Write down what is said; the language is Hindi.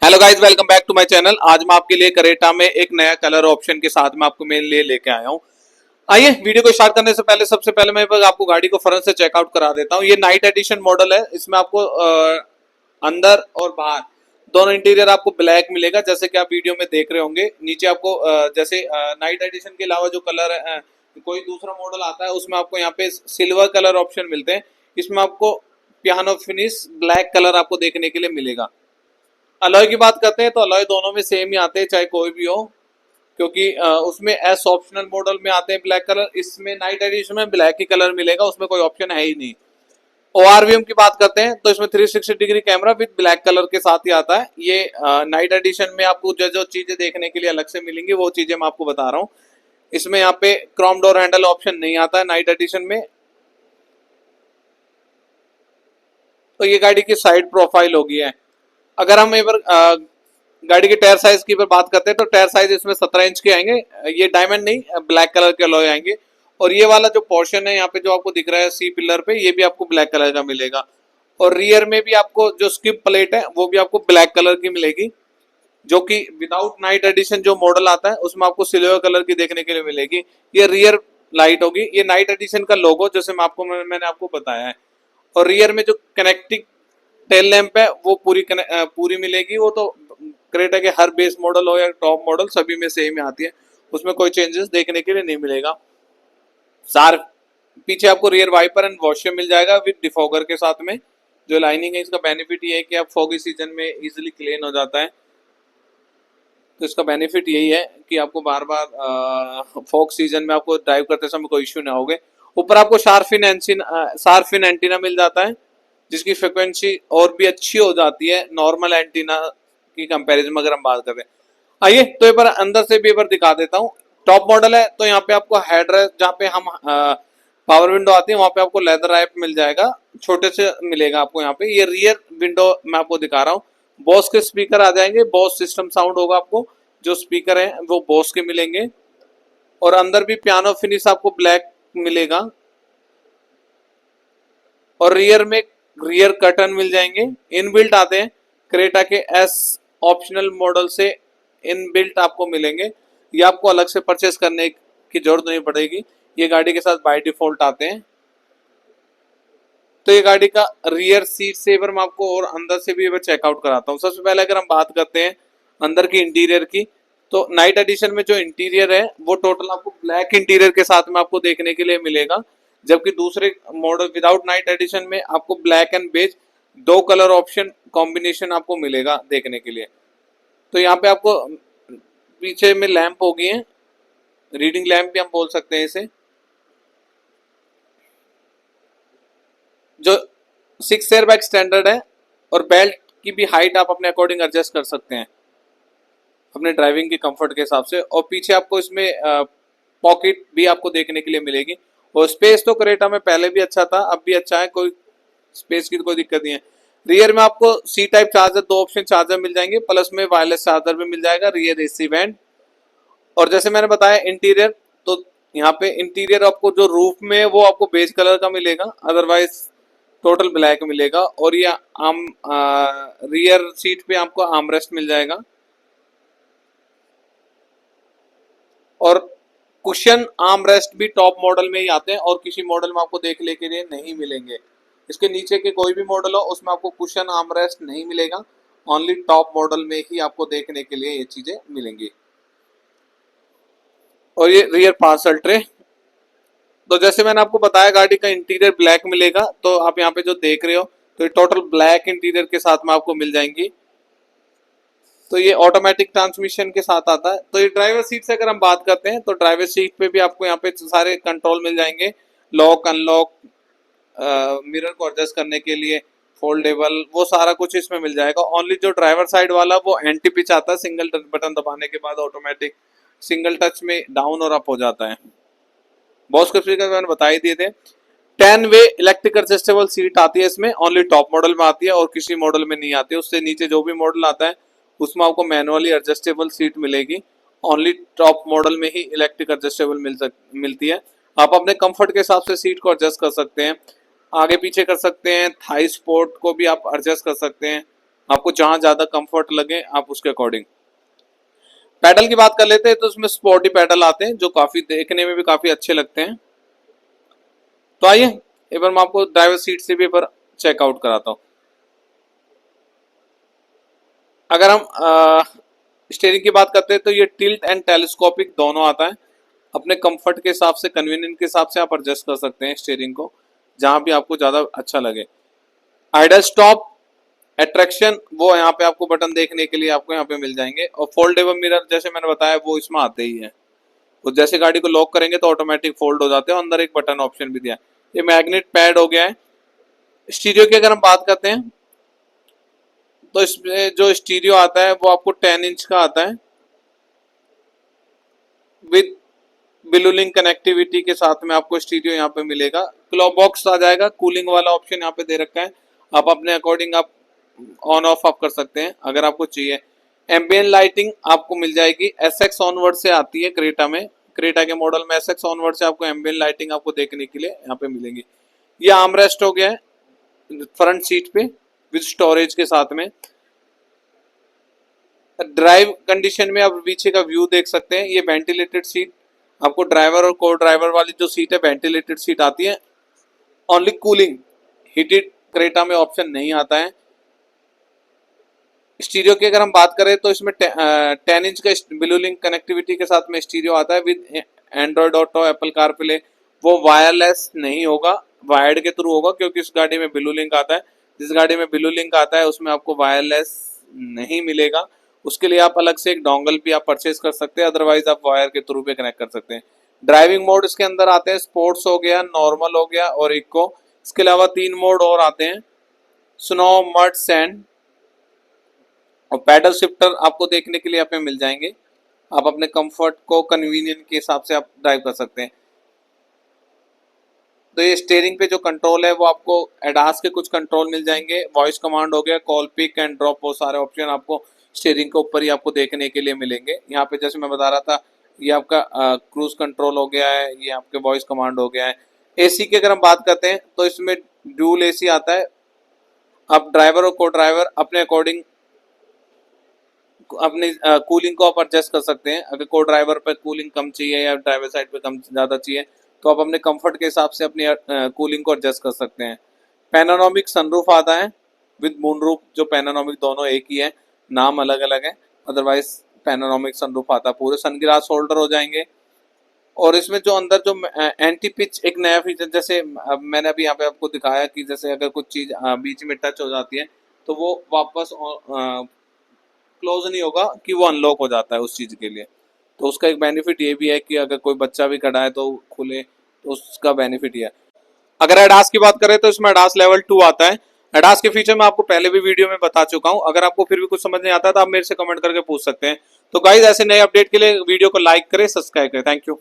Hello guys, welcome back to my channel. आज मैं आपके लिए करेटा में एक नया कलर ऑप्शन के साथ में आपको मेरे लिए लेके आया हूँ। आइए वीडियो को स्टार्ट करने से पहले सबसे पहले मैं आपको गाड़ी को फ्रंट से चेकआउट करा देता हूँ। ये नाइट एडिशन मॉडल है। इसमें आपको अंदर और बाहर दोनों इंटीरियर आपको ब्लैक मिलेगा, जैसे कि आप वीडियो में देख रहे होंगे। नीचे आपको जैसे नाइट एडिशन के अलावा जो कलर है कोई दूसरा मॉडल आता है उसमें आपको यहाँ पे सिल्वर कलर ऑप्शन मिलते हैं। इसमें आपको पियानो फिनिश ब्लैक कलर आपको देखने के लिए मिलेगा। अलॉय की बात करते हैं तो अलॉय दोनों में सेम ही आते हैं, चाहे कोई भी हो, क्योंकि उसमें एस ऑप्शनल मॉडल में आते हैं ब्लैक कलर। इसमें नाइट एडिशन में ब्लैक ही कलर मिलेगा, उसमें कोई ऑप्शन है ही नहीं। ओआरवीएम की बात करते हैं तो इसमें 360 degree camera with black colour के साथ ही आता है। ये नाइट एडिशन में आपको जो जो चीजें देखने के लिए अलग से मिलेंगी वो चीजें मैं आपको बता रहा हूँ। इसमें यहाँ पे क्रोम डोर हैंडल ऑप्शन नहीं आता है नाइट एडिशन में। तो ये गाड़ी की साइड प्रोफाइल होगी है। अगर हम एक बार गाड़ी के टायर साइज की बात करते हैं तो टायर साइज इसमें 17 इंच के आएंगे। ये डायमंड नहीं, ब्लैक कलर के अलॉय आएंगे। और ये वाला जो पोर्शन है यहाँ पे जो आपको दिख रहा है सी पिलर पे, ये भी आपको ब्लैक कलर का मिलेगा। और रियर में भी आपको जो स्किप प्लेट है वो भी आपको ब्लैक कलर की मिलेगी, जो कि विदाउट नाइट एडिशन जो मॉडल आता है उसमें आपको सिल्वर कलर की देखने के लिए मिलेगी। ये रियर लाइट होगी, ये नाइट एडिशन का लोगो जैसे मैंने आपको बताया है। और रियर में जो कनेक्टिंग टेल लैंप है वो पूरी मिलेगी। वो तो क्रेटा के हर बेस मॉडल हो या टॉप मॉडल सभी में सेम ही आती है, उसमें कोई चेंजेस देखने के लिए नहीं मिलेगा। सार पीछे आपको रियर वाइपर एंड वॉशर मिल जाएगा विद डिफॉगर के साथ में। जो लाइनिंग है इसका बेनिफिट ये है कि आप फॉगी सीजन में इजीली क्लीन हो जाता है। तो इसका बेनिफिट यही है कि आपको बार बार फॉग सीजन में आपको ड्राइव करते समय कोई इश्यू ना होगे। ऊपर आपको शार्फिन एंटीना मिल जाता है, जिसकी फ्रिक्वेंसी और भी अच्छी हो जाती है नॉर्मल एंटीना की कंपैरिजन में अगर हम बात करें। आइए तो एक बार अंदर से भी एक बार दिखा देता हूँ। टॉप मॉडल है तो यहाँ पे आपको हेडरेस्ट जहाँ पे हम पावर विंडो आती है वहां पे आपको लेदर रैप मिल जाएगा, छोटे से मिलेगा आपको यहाँ पे। ये रियर विंडो मैं आपको दिखा रहा हूँ। बॉस के स्पीकर आ जाएंगे, बॉस सिस्टम साउंड होगा आपको। जो स्पीकर है वो बॉस के मिलेंगे। और अंदर भी पियानो फिनिश आपको ब्लैक मिलेगा। और रियर में रियर कर्टन मिल जाएंगे, इनबिल्ट आते हैं। क्रेटा के एस ऑप्शनल मॉडल से इनबिल्ट आपको मिलेंगे, ये आपको अलग से परचेस करने की जरूरत नहीं पड़ेगी, ये गाड़ी के साथ बाय डिफॉल्ट आते हैं। तो ये गाड़ी का रियर सीट सेवर मैं आपको और अंदर से भी चेकआउट कराता हूँ। सबसे पहले अगर हम बात करते हैं अंदर की इंटीरियर की, तो नाइट एडिशन में जो इंटीरियर है वो टोटल आपको ब्लैक इंटीरियर के साथ में आपको देखने के लिए मिलेगा। जबकि दूसरे मॉडल विदाउट नाइट एडिशन में आपको ब्लैक एंड बेज दो कलर ऑप्शन कॉम्बिनेशन आपको मिलेगा देखने के लिए। तो यहाँ पे आपको पीछे में लैंप होगी है, रीडिंग लैंप भी हम बोल सकते हैं इसे, जो 6 एयर बैग स्टैंडर्ड है। और बेल्ट की भी हाइट आप अपने अकॉर्डिंग एडजस्ट कर सकते हैं अपने ड्राइविंग के कंफर्ट के हिसाब से। और पीछे आपको इसमें पॉकेट भी आपको देखने के लिए मिलेगी। और स्पेस तो क्रेटा में पहले भी अच्छा था, अब भी अच्छा है, कोई स्पेस की तो कोई दिक्कत नहीं है। रियर में आपको सी टाइप चार्जर, दो ऑप्शन चार्जर मिल जाएंगे, प्लस में वायरलेस चार्जर भी मिल जाएगा, रियर एसी बैंड। और जैसे मैंने बताया इंटीरियर, तो यहाँ पे इंटीरियर आपको जो रूफ में वो आपको बेज कलर का मिलेगा, अदरवाइज टोटल ब्लैक मिलेगा। और ये आम रियर सीट पे आपको आर्मरेस्ट मिल जाएगा। और कुशन आर्म रेस्ट भी टॉप मॉडल में ही आते हैं और किसी मॉडल में आपको देखने के लिए नहीं मिलेंगे। इसके नीचे के कोई भी मॉडल हो उसमें आपको कुशन आर्म रेस्ट नहीं मिलेगा, ओनली टॉप मॉडल में ही आपको देखने के लिए ये चीजें मिलेंगी। और ये रियर पार्सल ट्रे, तो जैसे मैंने आपको बताया गाड़ी का इंटीरियर ब्लैक मिलेगा, तो आप यहाँ पे जो देख रहे हो तो ये टोटल ब्लैक इंटीरियर के साथ में आपको मिल जाएंगी। तो ये ऑटोमेटिक ट्रांसमिशन के साथ आता है। तो ये ड्राइवर सीट से अगर हम बात करते हैं तो ड्राइवर सीट पे भी आपको यहाँ पे सारे कंट्रोल मिल जाएंगे, लॉक अनलॉक, मिरर को एडजस्ट करने के लिए, फोल्डेबल, वो सारा कुछ इसमें मिल जाएगा। ओनली जो ड्राइवर साइड वाला वो एंटी पिच आता है, सिंगल बटन दबाने के बाद ऑटोमेटिक सिंगल टच में डाउन और अप हो जाता है। बॉस के स्पीकर मैंने बता ही दिए थे। 10 वे इलेक्ट्रिक एडजस्टेबल सीट आती है इसमें, ओनली टॉप मॉडल में आती है और किसी मॉडल में नहीं आती है। उससे नीचे जो भी मॉडल आता है उसमें आपको मैनुअली एडजस्टेबल सीट मिलेगी, ओनली टॉप मॉडल में ही इलेक्ट्रिक एडजस्टेबल मिलती है। आप अपने कंफर्ट के हिसाब से सीट को एडजस्ट कर सकते हैं, आगे पीछे कर सकते हैं, थाई सपोर्ट को भी आप एडजस्ट कर सकते हैं, आपको जहां ज्यादा कंफर्ट लगे आप उसके अकॉर्डिंग। पैडल की बात कर लेते हैं तो उसमें स्पोर्टी पैडल आते हैं जो काफी देखने में भी काफी अच्छे लगते हैं। तो आइए एक बार मैं आपको ड्राइवर सीट से भी एक बार चेकआउट कराता हूँ। अगर हम स्टीयरिंग की बात करते हैं तो ये टिल्ट एंड टेलीस्कोपिक दोनों आता है। अपने कंफर्ट के हिसाब से, कन्वीनियंट के हिसाब से आप एडजस्ट कर सकते हैं स्टीयरिंग को जहां भी आपको ज्यादा अच्छा लगे। आइडल स्टॉप, अट्रैक्शन, वो यहाँ पे आपको बटन देखने के लिए आपको यहाँ पे मिल जाएंगे। और फोल्डेबल मिरर जैसे मैंने बताया वो इसमें आते ही है। तो जैसे गाड़ी को लॉक करेंगे तो ऑटोमेटिक फोल्ड हो जाते हैं। अंदर एक बटन ऑप्शन भी दिया है। ये मैग्नेट पैड हो गया है। स्टीरियो की अगर हम बात करते हैं तो इसमें जो स्टीरियो आता है वो आपको 10 इंच का आता है विद बिलुलिंग कनेक्टिविटी के साथ में आपको स्टीरियो यहाँ पे मिलेगा। क्लॉक बॉक्स आ जाएगा, कूलिंग वाला ऑप्शन यहाँ पे दे रखा है। आप अपने अकॉर्डिंग आप ऑन ऑफ आप कर सकते हैं अगर आपको चाहिए। एम्बियंट लाइटिंग आपको मिल जाएगी, एसएक्स ऑनवर्ड से आती है क्रेटा में। क्रेटा के मॉडल में एसएक्स ऑनवर्ड से आपको एम्बियंट लाइटिंग आपको देखने के लिए यहाँ पे मिलेंगी। ये आर्मरेस्ट हो गया है फ्रंट सीट पे विद स्टोरेज के साथ में। ड्राइव कंडीशन में आप पीछे का व्यू देख सकते हैं। ये वेंटिलेटेड सीट, आपको ड्राइवर और को ड्राइवर वाली जो सीट है वेंटिलेटेड सीट आती है। ओनली कूलिंग, हीटेड क्रेटा में ऑप्शन नहीं आता है। स्टीरियो की अगर हम बात करें तो इसमें 10 इंच का बिलुलिंक कनेक्टिविटी के साथ में स्टीरियो आता है with Android auto, Apple CarPlay. वो वायरलेस नहीं होगा, वायर्ड के थ्रू होगा क्योंकि इस गाड़ी में बिलुलिंक आता है। जिस गाड़ी में बिलुलिंक आता है उसमें आपको वायरलेस नहीं मिलेगा। उसके लिए आप अलग से एक डोंगल भी आप परचेज कर सकते हैं, अदरवाइज आप वायर के थ्रू पे कनेक्ट कर सकते हैं। ड्राइविंग मोड इसके अंदर आते हैं, स्पोर्ट्स हो गया, नॉर्मल हो गया और इको। इसके अलावा 3 मोड और आते हैं, स्नो, मड, सैंड। और पैडल शिफ्टर आपको देखने के लिए यहाँ पे मिल जाएंगे। आप अपने कंफर्ट को कन्वीनियंट के हिसाब से आप ड्राइव कर सकते हैं। तो ये स्टीयरिंग पे जो कंट्रोल है वो आपको एडास के कुछ कंट्रोल मिल जाएंगे। वॉइस कमांड हो गया, कॉल पिक एंड ड्रॉप, वो सारे ऑप्शन आपको स्टीयरिंग के ऊपर ही आपको देखने के लिए मिलेंगे। यहाँ पे जैसे मैं बता रहा था ये आपका क्रूज कंट्रोल हो गया है, ये आपके वॉइस कमांड हो गया है। एसी की अगर हम बात करते हैं तो इसमें ड्यूल एसी आता है। आप ड्राइवर और को ड्राइवर अपने अकॉर्डिंग अपनी कूलिंग को आप एडजस्ट कर सकते हैं। अगर को ड्राइवर पे कूलिंग कम चाहिए या ड्राइवर साइड पे कम ज्यादा चाहिए तो आप अपने कंफर्ट के हिसाब से अपनी कूलिंग को एडजस्ट कर सकते हैं। पैनोरामिक सनरूफ आता है विद मूनरूफ, जो पैनोरामिक दोनों एक ही है, नाम अलग अलग है, अदरवाइज पैनोरामिक सनरूफ आता है। पूरे सनग्लास होल्डर हो जाएंगे। और इसमें जो अंदर जो एंटी पिच एक नया फीचर, जैसे मैंने अभी यहाँ पे आपको दिखाया कि जैसे अगर कुछ चीज बीच में टच हो जाती है तो वो वापस क्लोज नहीं होगा कि वो अनलॉक हो जाता है उस चीज के लिए। तो उसका एक बेनिफिट ये भी है कि अगर कोई बच्चा भी खड़ा है तो खुले, तो उसका बेनिफिट ये है। अगर एडास की बात करें तो इसमें एडास लेवल 2 आता है। एडास के फीचर मैं आपको पहले भी वीडियो में बता चुका हूं। अगर आपको फिर भी कुछ समझ नहीं आता तो आप मेरे से कमेंट करके पूछ सकते हैं। तो गाइस ऐसे नए अपडेट के लिए वीडियो को लाइक करें, सब्सक्राइब करें। Thank you.